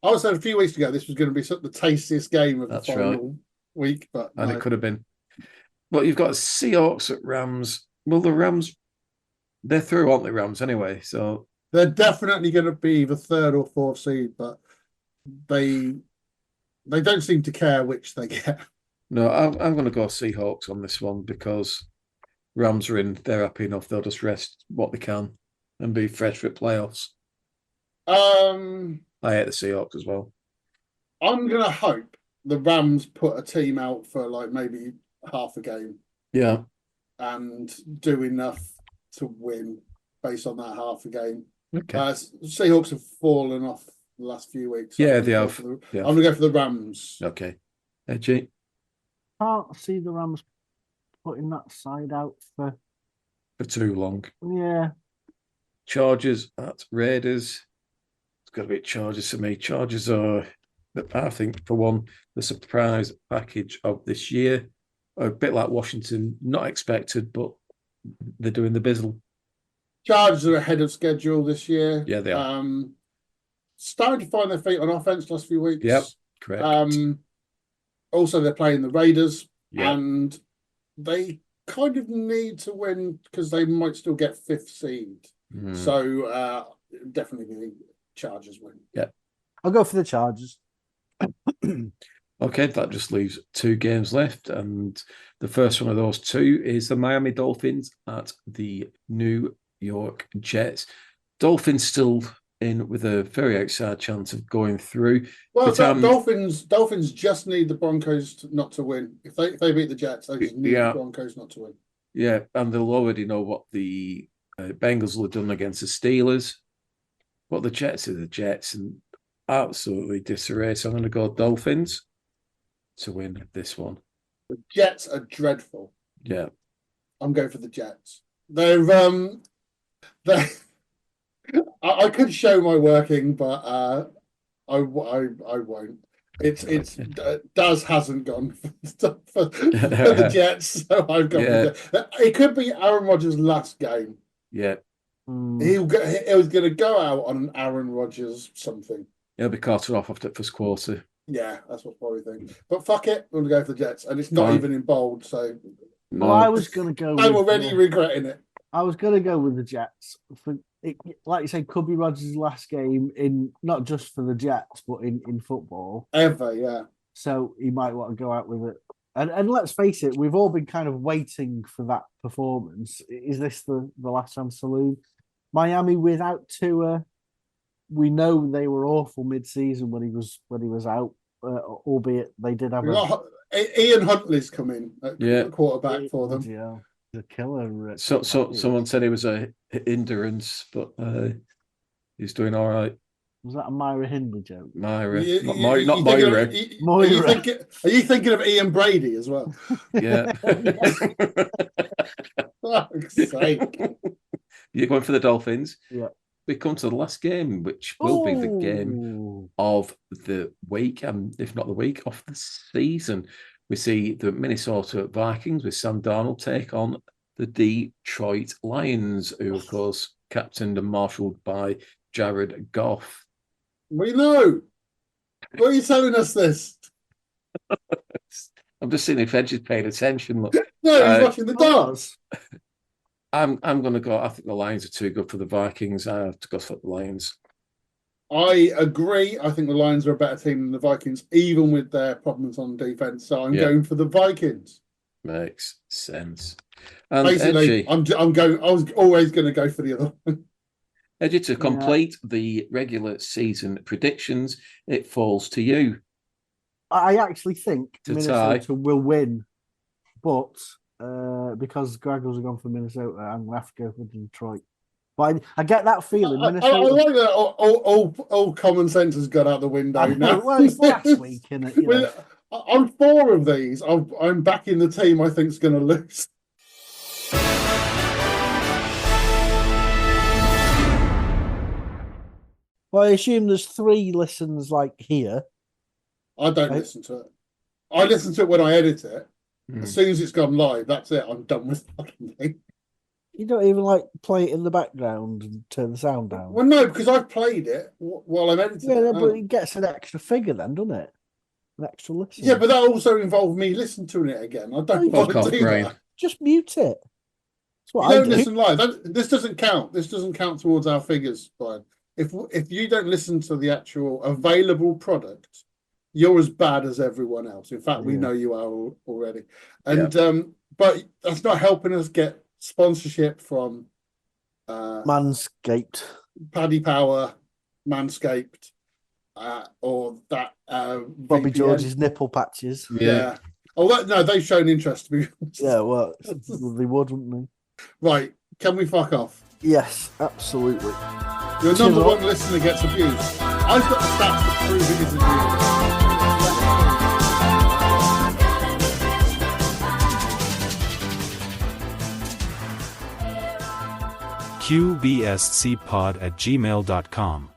I said a few weeks ago this was going to be the tastiest game of the final week. And it could have been. Well, you've got Seahawks at Rams. Well, the Rams, they're through, aren't they, Rams, anyway? So they're definitely going to be the 3rd or 4th seed, but they don't seem to care which they get. No, I'm going to go Seahawks on this one because Rams are in. They're happy enough. They'll just rest what they can and be fresh for playoffs. I hate the Seahawks as well. I'm going to hope the Rams put a team out for maybe half a game. Yeah. And do enough to win based on that half a game. Okay. Seahawks have fallen off the last few weeks. Yeah, they have. I'm going to go for the Rams. Okay. Edgy. Can't see the Rams putting that side out for too long. Yeah. Chargers at Raiders. It's got to be Chargers for me. Chargers are, I think, for one, the surprise package of this year. A bit like Washington, not expected, but they're doing the bizzle. Chargers are ahead of schedule this year. Yeah, they are. Starting to find their feet on offense last few weeks. Yep, correct. Also, they're playing the Raiders, and they kind of need to win because they might still get 5th seed. So definitely the Chargers win. I'll go for the Chargers. Okay, that just leaves 2 games left, and the first one of those 2 is the Miami Dolphins at the New York Jets. Dolphins still in with a very outside chance of going through. Well, But, Dolphins just need the Broncos not to win. If they beat the Jets, they just need the Broncos not to win. Yeah, and they'll already know what the Bengals will have done against the Steelers. What the Jets are the Jets, and absolutely disarray. So I'm going to go Dolphins to win this one. The Jets are dreadful. Yeah, I'm going for the Jets. They're I could show my working, but I won't. It's Daz hasn't gone for the Jets, so I've gone. For it could be Aaron Rodgers' last game. Yeah, he was going to go out on an Aaron Rodgers something. He'll be carted off after the first quarter. Yeah, that's what I probably think. But fuck it, we're going to go for the Jets, and it's not even in bold. So, well, I was going to go. I'm already regretting it. I was going to go with the Jets. Like you say, could be Rodgers' last game in not just for the Jets, but in football ever. Yeah. So he might want to go out with it. And let's face it, we've all been kind of waiting for that performance. Is this the last chance to lose? Miami without Tua, we know they were awful mid-season when he was out. Albeit they did have Ian Huntley's come in at quarterback for them. Yeah, the killer. So someone said he was a hindrance, but he's doing all right. Was that a Myra Hindley joke? Myra, not Moira. Are you thinking of Ian Brady as well? Yeah. Fuck's sake. You're going for the Dolphins. Yeah. We come to the last game, which will be the game of the week, if not the week, of the season. We see the Minnesota Vikings with Sam Darnold take on the Detroit Lions, who, of course, captained and marshalled by Jared Goff. We know. Why are you telling us this? I'm just seeing if Edge is paying attention. Look. No, he's watching the darts. I'm going to go. I think the Lions are too good for the Vikings. I have to go for the Lions. I agree. I think the Lions are a better team than the Vikings, even with their problems on defense. So I'm going for the Vikings. Makes sense. And basically, Edgy, I'm going. I was always going to go for the other one. Edgy, to complete the regular season predictions, it falls to you. I actually think Minnesota will win, but because Graggles have gone for Minnesota, I'm going to have to go for Detroit. But I get that feeling. Minnesota. I like that all common sense has gone out the window now. Well, it's last week, isn't it? You know. On 4 of these, I'm backing the team I think's going to lose. Well, I assume there's 3 listens like here. I don't listen to it. I listen to it when I edit it. As soon as it's gone live, that's it. I'm done with the fucking thing. You don't even play it in the background and turn the sound down? Well, no, because I've played it while I'm editing it. Yeah, but it gets an extra figure then, doesn't it? An extra listen. Yeah, but that also involved me listening to it again. I don't want to do that. Just mute it. That's what you I don't do. listen live. This doesn't count. This doesn't count towards our figures, Brian. If you don't listen to the actual available product, you're as bad as everyone else. In fact, we know you are already. And but that's not helping us get sponsorship from Manscaped, Paddy Power, Manscaped, or that Bobby VPN. George's nipple patches. Yeah. Oh, no, they've shown interest. To be honest. Yeah, well, they would, wouldn't they? Right. Can we fuck off? Yes, absolutely. Your number one listener gets abused. I've got the stats to prove it isn't you. qbscpod@gmail.com